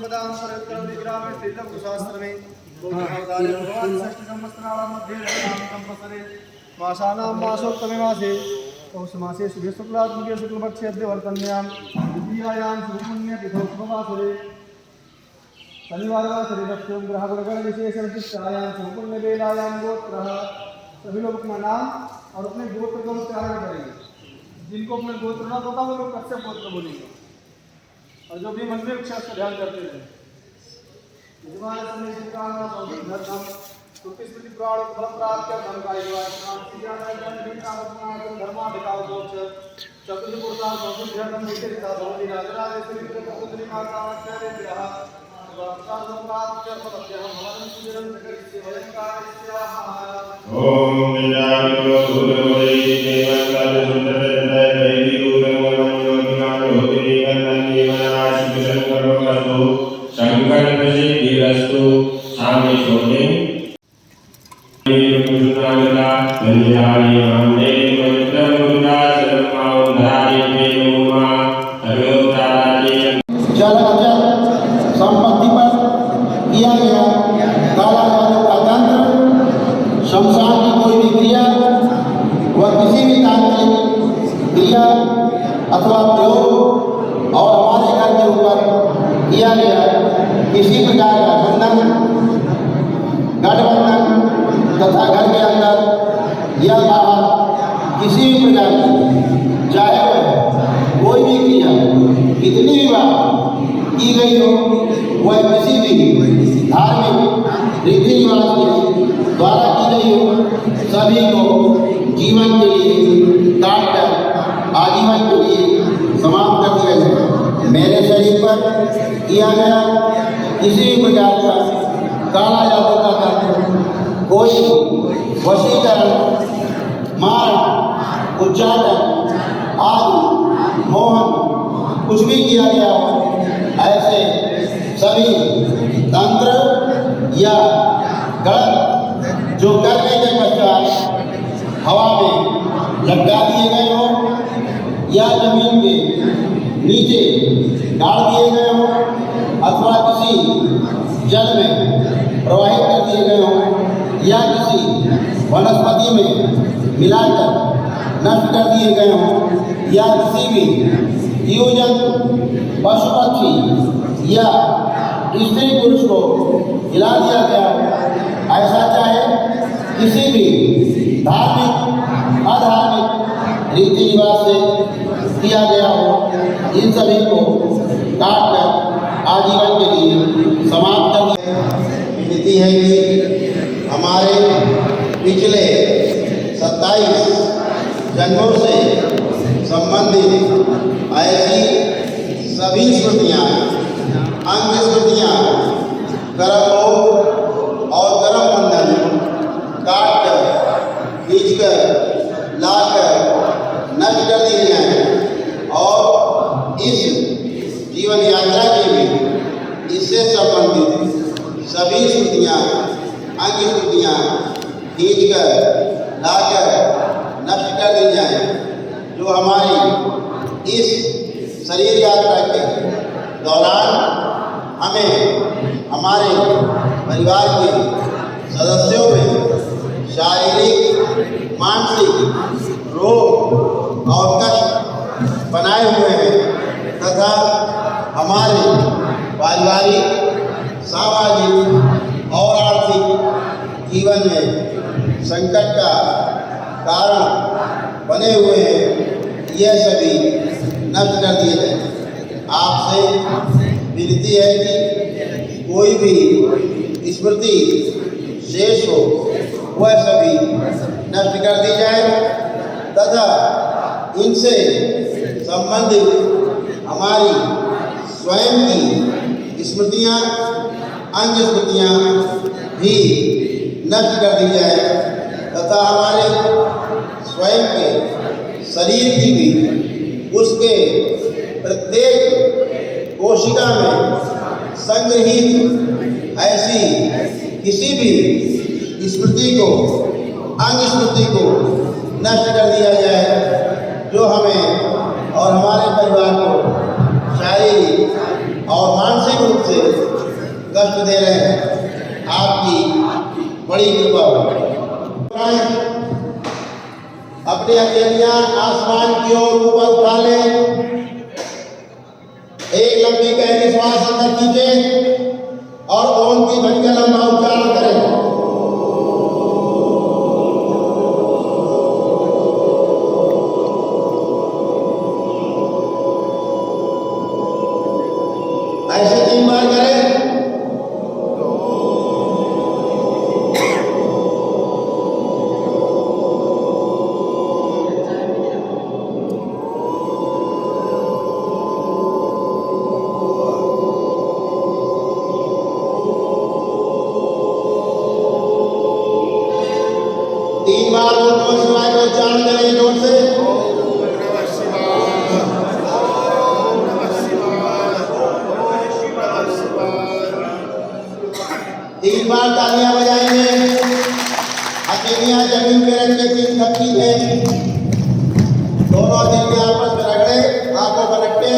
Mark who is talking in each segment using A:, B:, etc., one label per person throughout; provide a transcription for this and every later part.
A: बदाम परत्रम विग्रामे स्थितं शास्त्र में भगवान षष्ठ संवत्सराणां मध्ये संवत्सरे मासानां मासोत्तमे मासे पौषमासे शुभे शुक्लात्मके शुक्लपक्षे अद्य वर्तन्यां द्वितीयायां शुभपुण्यतिथौ शुभवासरे शनिवारवासरे दक्षिण ग्रहगुणगण विशेषणतिथ्यायां शुभपुण्यवेलायां गोत्रः सभी लोग अपना नाम और अपने गोत्र का उच्चारण करेंगे। जिनको अपने गोत्र ना पता वो लोग कश्यप गोत्र बोलेंगे और जो भी मन में उच्चारण का ध्यान करते रहे। स्मृति पुराण फल प्राप्त धर्म का धर्माधिकार चतुर्थ पुरुषार्थ संसिद्ध्यर्थम नित्यता भवति राजराज श्री पुत्री माता
B: ओम विनायक भूलवै देवकाल सुंदरताय संकल्प सिद्धिरस्तु सामने छोड़े कृष्णागला कल्याणी मामले पवित्र मुद्दा सर्वमाउधारी प्रेमा अवतारी
C: जल अचल संपत्ति पर किया गया काला जादू का तंत्र शमशान की कोई भी क्रिया व किसी भी तांत्रिक क्रिया अथवा प्रयोग और हमारे घर के ऊपर किया गया किसी प्रकार का बंधन गठबंधन तथा घर के अंदर या बाहर किसी भी प्रकार की चाहे वह कोई भी क्रिया कितनी भी बार की गई हो वह किसी भी धार्मिक रीति रिवाज के द्वारा की गई हो सभी को जीवन के लिए काट कर आजीवन के लिए समाप्त कर दिया जाए। मेरे शरीर पर किया गया किसी भी प्रकार का काला जादू का तंत्र कोई वशीकरण मार उच्चाटन आदि मोहन कुछ भी किया गया हो ऐसे सभी तंत्र या गढ़ जो करने के पश्चात हवा में लटका दिए गए हो या जमीन के नीचे डाल दिए गए हो अथवा किसी जल में प्रवाहित कर दिए गए हो या किसी वनस्पति में मिलाकर नष्ट कर दिए गए हो या किसी भी जीव जंतु पशु पक्षी या स्त्री पुरुष को हिला दिया गया ऐसा चाहे किसी भी धार्मिक अधार्मिक रीति रिवाज से किया गया हो इन सभी को काट कर आजीवन के लिए समाप्त कर दिया। विनती है कि हमारे पिछले 27 जन्मों से संबंधित ऐसी सभी स्मृतियाँ अंग स्मृतियाँ कर्म और कर्म बंधन काट कर खींच कर ला कर नष्ट कर दिए जाएँ और इस जीवन यात्रा के भी इससे संबंधित सभी स्मृतियाँ अंग स्मृतियाँ खींच कर ला कर नष्ट कर दी जाएँ जो हमारी इस शरीर यात्रा के दौरान हमें हमारे परिवार के सदस्यों में शारीरिक मानसिक रोग और कष्ट बनाए हुए हैं तथा हमारे पारिवारिक सामाजिक और आर्थिक जीवन में संकट का कारण बने हुए हैं यह सभी नष्ट कर दिए जाए। आपसे विनती है कि कोई भी स्मृति शेष हो वह सभी नष्ट कर दी जाए तथा इनसे संबंधित हमारी स्वयं की स्मृतियाँ अंग स्मृतियाँ भी नष्ट कर दी जाए तथा हमारे स्वयं के शरीर की भी उसके प्रत्येक कोशिका में संग्रहित ऐसी किसी भी स्मृति को अंग स्मृति को नष्ट कर दिया जाए जो हमें और हमारे परिवार को शारीरिक और मानसिक रूप से कष्ट दे रहे हैं, आपकी बड़ी कृपा हो। अपनी हथेलियां आसमान की ओर ऊपर उठा लें। एक लंबी गहरी श्वास अंदर कीजिए और ओम की ध्वनि का लंबा उच्चारण करें। ऐसे 3 बार करें। तीन बार ओम नमः शिवाय का उच्चारण करें जोर से। तीन बार तालियां बजाएंगे। हथेलियां जमीन पे रख के 3 थपकी दें। दोनों हथेलियां आपस में रगड़े, आंखों पर रखते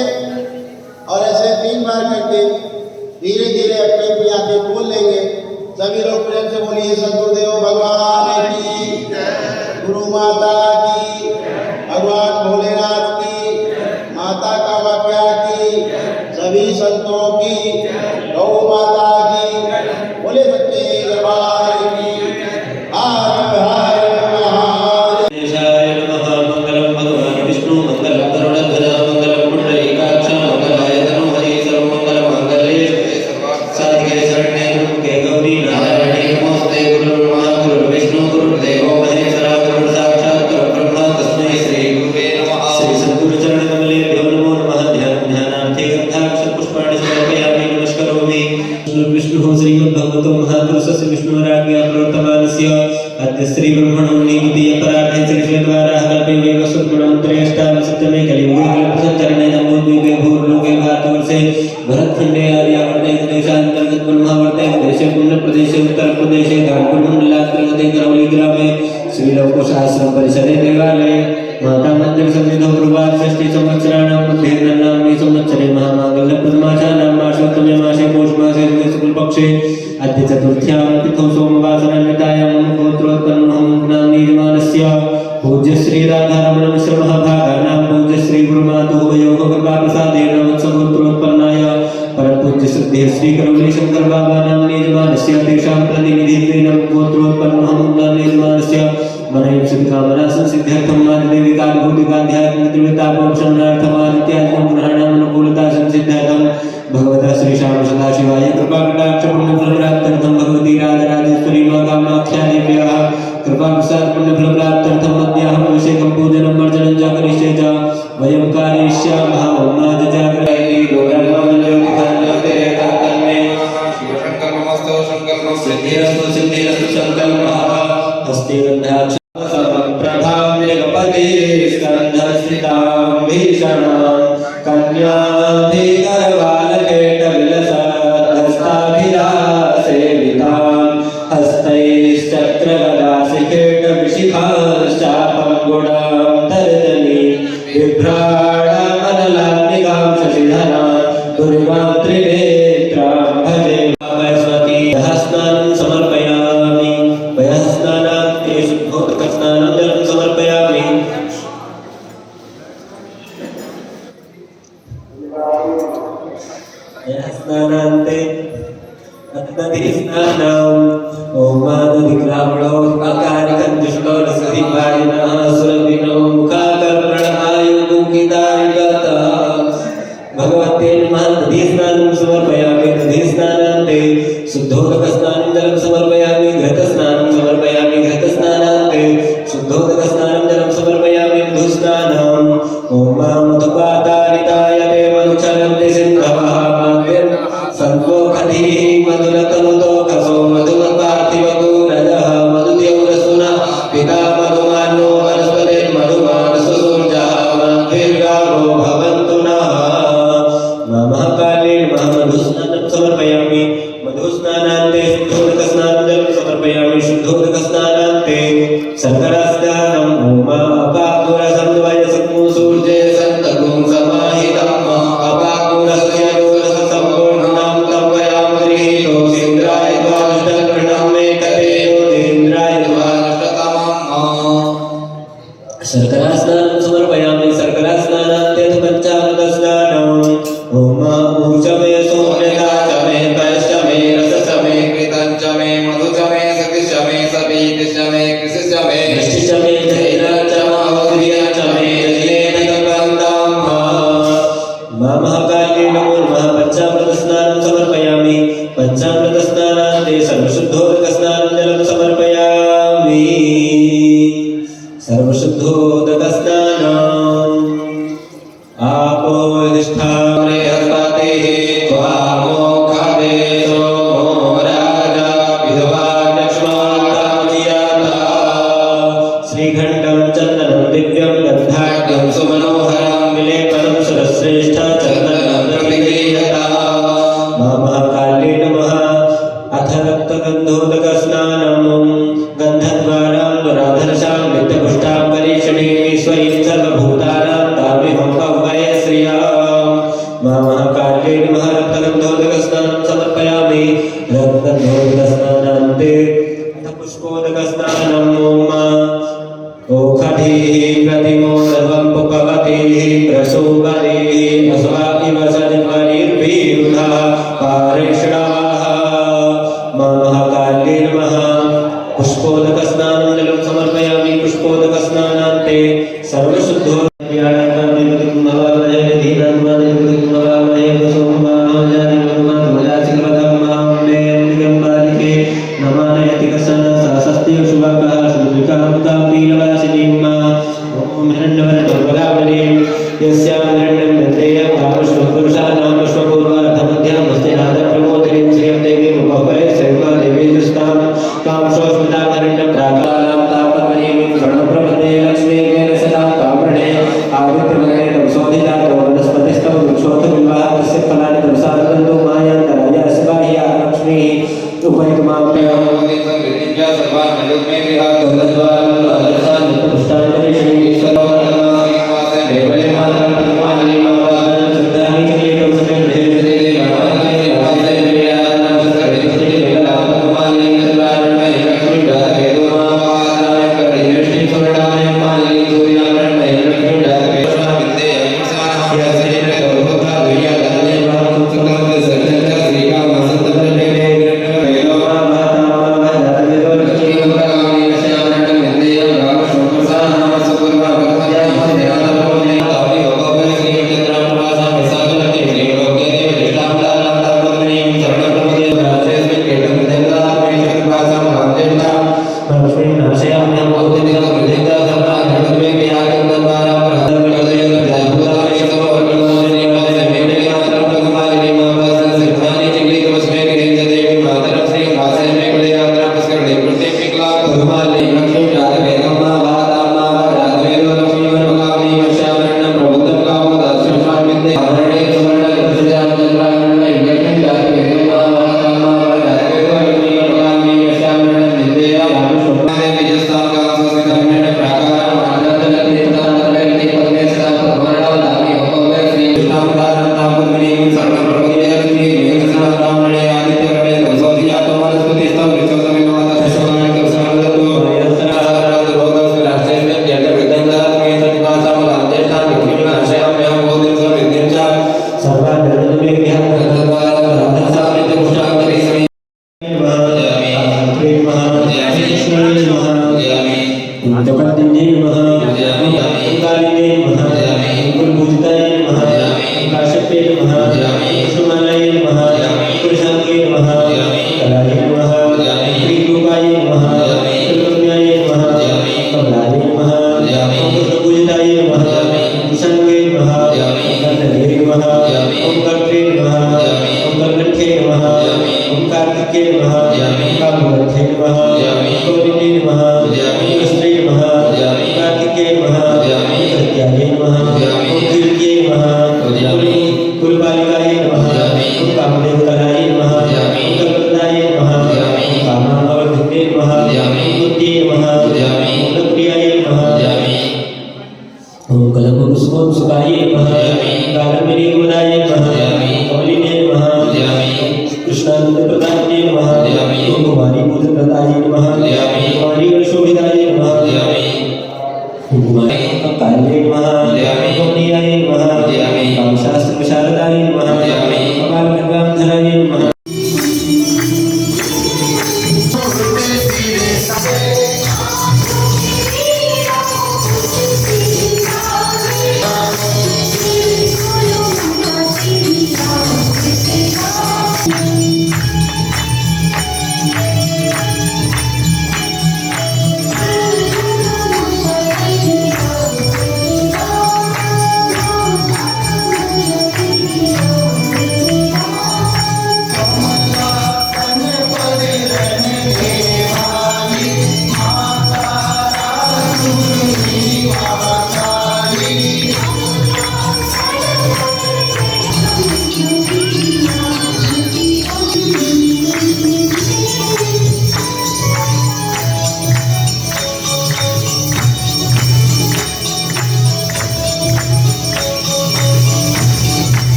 C: और ऐसे 3 बार करके धीरे धीरे अपनी अपनी आंखें खोल लेंगे। सभी लोग प्रेम से बोलिए सद्गुरुदेव भगवान की, गुरु माता की, भगवान भोलेनाथ की, माता कामाख्या की, सभी संतों की, गौ माता की, बोले सच्चे दरबार की। हर हर महादेव।
D: देशाय नमः। मंगलम भगवान विष्णु मंगलम गरुड़ध्वज मंगलम पुंडरीकाक्ष मंगलाय तनोहरि सर्वमंगल मांगल्ये साधिके शरण्ये त्र्यंबके गौरी नारायणी नमोस्ते। गुरुर्ब्रह्मा गुरुर्विष्णु गुरुर्देवो महेश्वरः गुरुः साक्षात् परब्रह्म तस्मै श्री गुरुवे नमः। श्री सद्गुरु चरण कमलेभ्यो नमो नमः। ध्यानार्थे गन्धाक्षर पुष्पाणि समर्पयामि नमस्करोमि। विष्णुः श्रीमद्भगवतो महापुरुषस्य विष्णुराज्ञया प्रवर्तमानस्य अद्य श्री ब्रह्मणो निगदिय परार्थे श्री श्वेतवाराः कल्पे वैवस्वतमन्त्रे अष्टादश सप्तमे कलियुगे कल्पसंचरणे नमोद्वीपे भूर्लोके भारतवर्षे भरतखण्डे आर्यावर्ते देशान्तर्गत ब्रह्मावर्ते देशे पुण्यप्रदेशे उत्तरप्रदेशे कानपुर मण्डलान्तर्गते करौली ग्रामे श्रीलोकशास्त्रं परिसरे देवालये माता मंदिर सन्निधौ पूर्वात् षष्ठी संवत्सराणां मध्ये नन्नाम्नि संवत्सरे महामाङ्गल्यप्रथमासानां मासोत्तमे मासे पौषमासे शुक्लपक्षे अद्य चतुर्थ्यां तिथौ सोमवासरान्वितायां गोत्रोत्पन्नोऽहं नाम्नि यजमानस्य पूज्य श्री राधारमण मिश्र महाभागानां पूज्य श्री गुरुमातुः वयोः कृपाप्रसादेन वत्सगोत्रोत्पन्नाय परमपूज्य श्रद्धेय श्री करौली शंकर बाबा नाम्नि यजमानस्य तेषां प्रतिनिधित्वेन गोत्रोत्पन्नोऽहं नाम्नि यजमानस्य मनयं शुभकामना संसिद्ध्यर्थं मानदेवी कालभूतिकाध्यात्मिक त्रिवितापौषणार्थमादित्यात्मं ग्रहणाम् अनुकूलता संसिद्ध्यर्थं भगवतः श्री श्याम सदाशिवाय कृपाकटाक्ष पुण्यफलप्राप्त्यर्थं भगवती राजराजेश्वरी मां कामाख्या देव्याः कृपाप्रसाद पुण्यफलप्राप्त्यर्थं अद्याहम् अभिषेकं पूजनम् अर्चनं च करिष्ये च वयं कारयिष्यामः। ॐ नाद जागरयति लोकर्ममञ्जोतिकान्योतिरेकान्तन्मे शिवसङ्कल्पमस्तु सङ्कल्पं सिद्धिरस्तु सिद्धिरस्तु सङ्कल्पः हस्ते गन्धाक्ष समप्रभां वेगपते स्कन्धस्थितां भीषणां कन्याधिकरवालकेटविलसद्हस्ताभिलासेवितां हस्तैश्चक्रगदाशिखेटविशिखाश्चापं गुणां तर्जनीं बिभ्राणामनलात्मिकां शशिधरां दुर्गां त्रिनेत्रां भजे वैस्वती स्नानं समर्पयामि। वयस्नानान्ते शुद्धोदकस्नानं जलं समर्पयामि। वयस्नानान्ते अत्तधिस्नानम् ओमादधिग्रामणो अकारिकं दुष्टो रसधिवारिणः सुरभिनो मुखाकर्णणायुगुङ्कितारिगतः भगवते नमः। दधिस्नानं समर्पयामि। दधिस्नानान्ते शुद्धोदकस्नानं जलं समर्पयामि। घृतस्नानं समर्पयामि। घृतस्नानान्ते शुद्धोदकस्नानं जलं समर्पयामि। मधुस्नानम् ॐ मधुपातारिताय ते मधुचरन्ति सिन्धवः माद्यं सन्मोखधिः मधुरतनुतो कसो मधुमत्पार्थिवगुरजः मधुदेवरसुनः पिता मधुमानो वनस्पतिर्मधुमानसो सूर्यः माद्भिर्गावो भवन्तु नः। नमः काले नमः। मधुस्नानं समर्पयामि। मधुस्नानान्ते शुद्धोदकस्नानं जलं समर्पयामि। शुद्धोदकस्नानान्ते शर्करास्नानम् ॐ अपाकुरसं द्वयसं सूर्ये सन्तगुं समाहितम् अपाकुरस्य दोरसं पंचामृतस्नानान्ते सर्वशुद्धोदकस्नानं जलं समर्पयामि सर्वशुद्धोदकस्नानम् आपो यदिष्ठामरे अस्मातेः त्वामोखादे सोमो राजा विधवा लक्ष्मणामजियाता श्रीघण्टं चन्दनं दिव्यं गन्धाढ्यं सुमनोहरं विलेपनं सुरश्रेष्ठ चन्दनं प्रतिगृह्यता महाकाले नमः अथ रक्तगन्धोदकस्नानं गन्धद्वारां दुराधर्षां नित्यपुष्टां परीक्षणीं ईश्वरीं सर्वभूतानां तामिहं कवये श्रियाम् महाकाले नमः रक्तगन्धोदकस्नानं समर्पयामि रक्तगन्धोदकस्नानान्ते अथ पुष्पोदकस्नानं ओखधीः प्रतिमोदवं पुपवतीः प्रसूवतीः अस्वा इव सन्वरिर्भिरुधः पारेषणाः महाकाले नमः पुष्पोदकस्नानं जलं समर्पयामि पुष्पोदकस्नानान्ते सर्वशुद्धो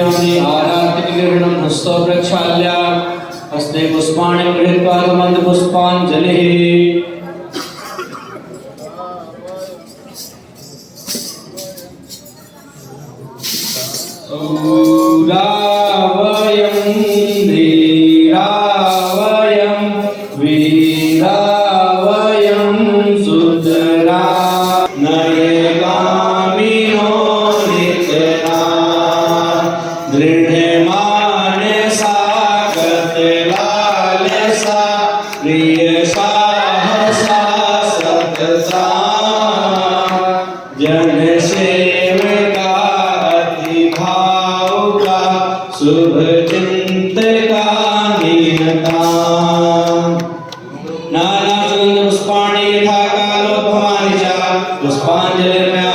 E: समर्पयामि आरातिग्रहणं हस्तो प्रक्षाल्य हस्ते पुष्पाणि गृहीत्वा मन्दपुष्पाञ्जलिः रावयं धीरावयं वीरावयं सुतरा नयगामिनो नित्या दृढमान सागतलालसा प्रिय साहसा सतता जन सेवका अति भावुका शुभ चिंतका नियता नाना सुगंध पुष्पाणि यथा कालोत्थमानि च पुष्पाञ्जलिर्मया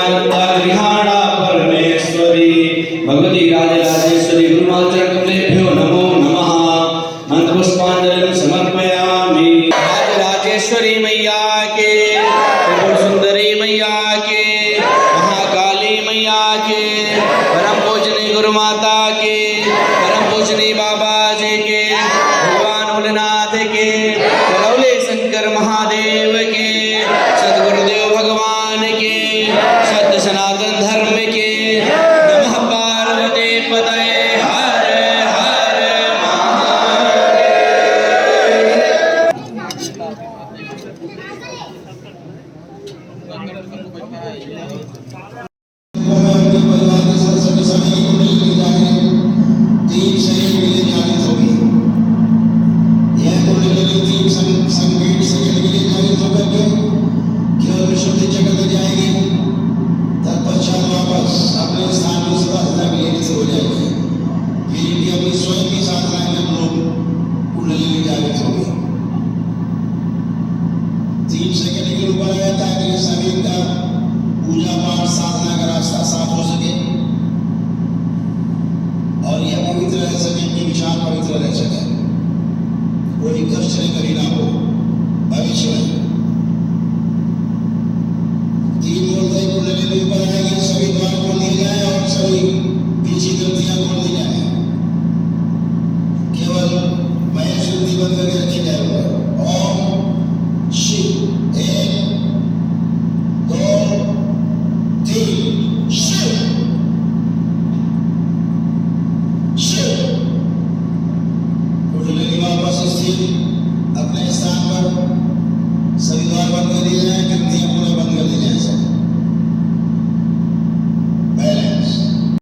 E: गृहाणा परमेश्वरी भगवती राजराजेश्वरी गुरुमात्र कमलेभ्यो नमो नमः मंत्र पुष्पाञ्जलिं समर्पयामि राजराजेश्वरी मैया के त्रिपुर सुंदरी मैया के महाकाली मैया के परम पूजनी गुरु माता के परम पूजनी बाबा जी के भगवान भोलेनाथ के करौले शंकर महादेव के सदगुरुदेव भगवान के सत्य सनातन धर्म के नमः पार्वती पतये हर हर महादेव।
C: पूजा पाठ साधना का रास्ता साफ हो सके और यह पवित्र रह सके, अपने विचार पवित्र रह सके, कोई कष्ट कभी ना हो भविष्य में। तीन बोलते कुंडली के ऊपर आएगी, सभी द्वार खोल दिए जाए और सभी पीछे ग्रंथियां खोल दी जाए, केवल मय शुद्धि बंद करके रखी जाए। ओम शिव 1 2 3 शिव शिव। कुंडली वापस स्थिर अपने स्थान पर, सभी द्वार बंद कर दिए जाए, ग्रंथियां पूरे बंद कर दी जाए। सब बैलेंस।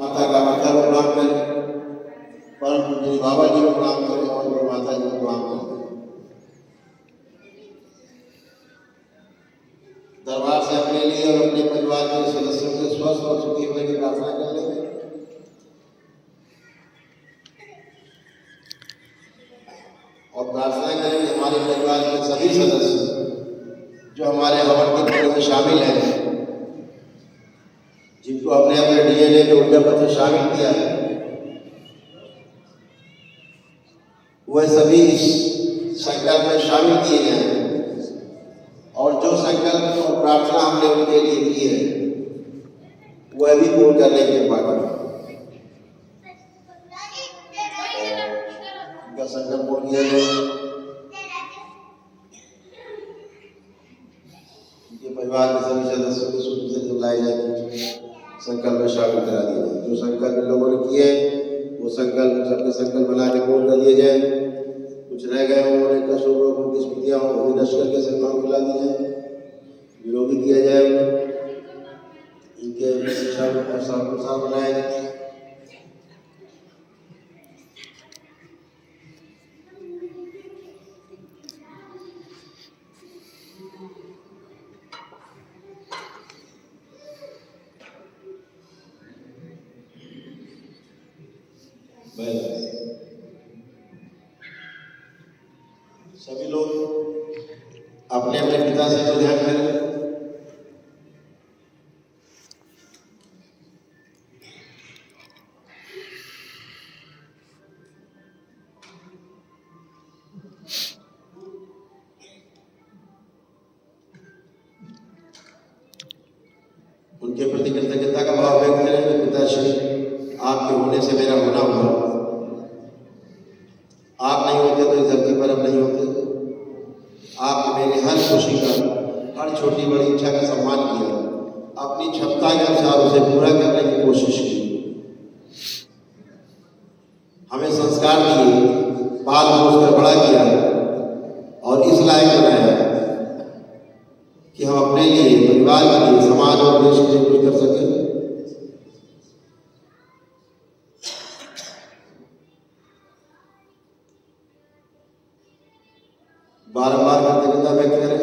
C: माता का माथा को प्रणाम करें, परम पूजनीय बाबा जी को प्रणाम करें और माता जी को प्रणाम करें। दरबार से अपने लिए और अपने परिवार के सदस्यों से स्वस्थ और सुखी होने की प्रार्थना कर लेंगे। और प्रार्थना करें हमारे परिवार के सभी सदस्य जो हमारे हवन के पूरे में शामिल हैं, जिनको हमने अपने डीएनए के ऊर्जा पत्र शामिल किया है, वह सभी इस संकल्प में शामिल किए जाए और जो संकल्प और प्रार्थना हमने उनके लिए की है वह भी पूर्ण करने की कृपा करें। उनका संकल्प पूर्ण किया जाए, उनके परिवार के सभी सदस्यों को सुख से बुलाए जाए, संकल्प में शामिल करा दिया जाए। जो संकल्प लोगों ने किए वो संकल्प सबके संकल्प बना के पूर्ण कर दिए जाए। कुछ रह गए हों, उन्हें कष्ट हो, उनकी स्मृतियाँ हो, उन्हें नष्ट करके सम्मान खिला दी जाए, विरोधी किया जाए, इनके शिक्षा अनुसार बनाया जाए। सभी लोग अपने अपने पिता से तो ध्यान करें। उनके प्रति कृतज्ञता का भाव व्यक्त करें। पिताश्री, आप आपके होने से मेरा होना हुआ। आप नहीं होते तो इस धरती पर हम नहीं होते। आपने मेरी हर खुशी का, हर छोटी बड़ी इच्छा का सम्मान किया, अपनी क्षमता के अनुसार उसे पूरा करने की कोशिश की। हमें संस्कार दिए, पाल पोस कर बड़ा किया और इस लायक बनाया कि हम अपने लिए, परिवार के लिए, समाज और देश के लिए कुछ कर सकें। बारंबार कृतज्ञता व्यक्त करें।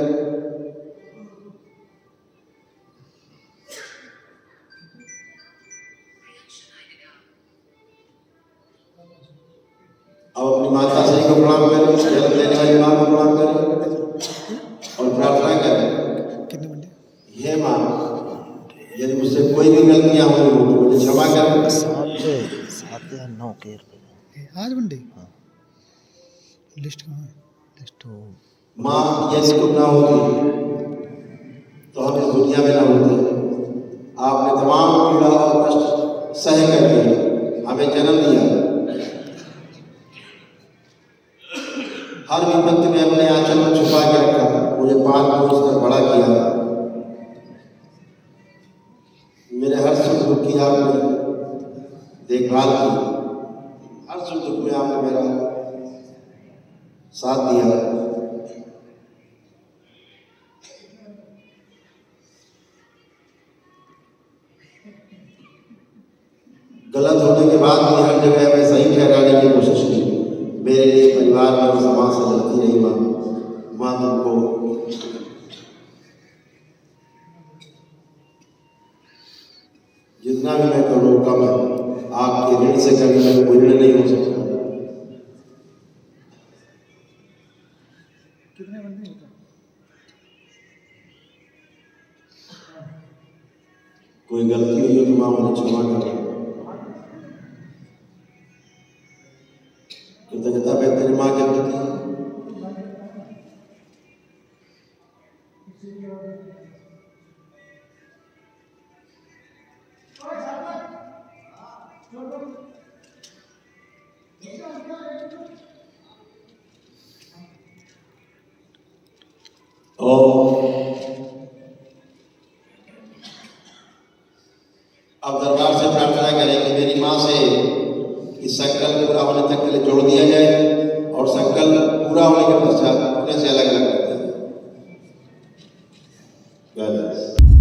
C: अब अपनी माता श्री को प्रणाम करें, जन्म देने वाली मां को प्रणाम करें और प्रार्थना करें, हे मां, यदि मुझसे कोई भी गलतियां हुई हो तो मुझे क्षमा करें।
F: 7 या 9 के
A: आज बंदे लिस्ट कहाँ है?
F: लिस्ट
C: मां, यदि तुम ना होती तो हम इस दुनिया में ना होते। आपने तमाम पीड़ा और कष्ट सह करके हमें जन्म दिया। हर विपत्ति में अपने आंचल में छुपा के रखा, मुझे पाल पोस कर बड़ा किया। मेरे हर सुख दुख की आपने देखभाल की, हर सुख दुख में आपने मेरा साथ दिया। गलत होने के बाद भी हर जगह हमें सही ठहराने की कोशिश की। मेरे लिए, परिवार में और समाज से लड़ती रही माँ। माँ तुमको जितना भी मैं करूँ कम है। आपके ऋण से कभी मैं कोई ऋण नहीं हो सकता।
A: कितने बंदे होते हैं?
C: कोई गलती हुई हो तो माँ मुझे क्षमा करें। कृतज्ञता व्यक्त करें माँ के प्रति। अब दरबार से प्रार्थना करें कि मेरी माँ से इस संकल्प पूरा होने तक के लिए जोड़ दिया जाए और संकल्प पूरा होने के पश्चात उन्हें से अलग अलग कर दिया जाए।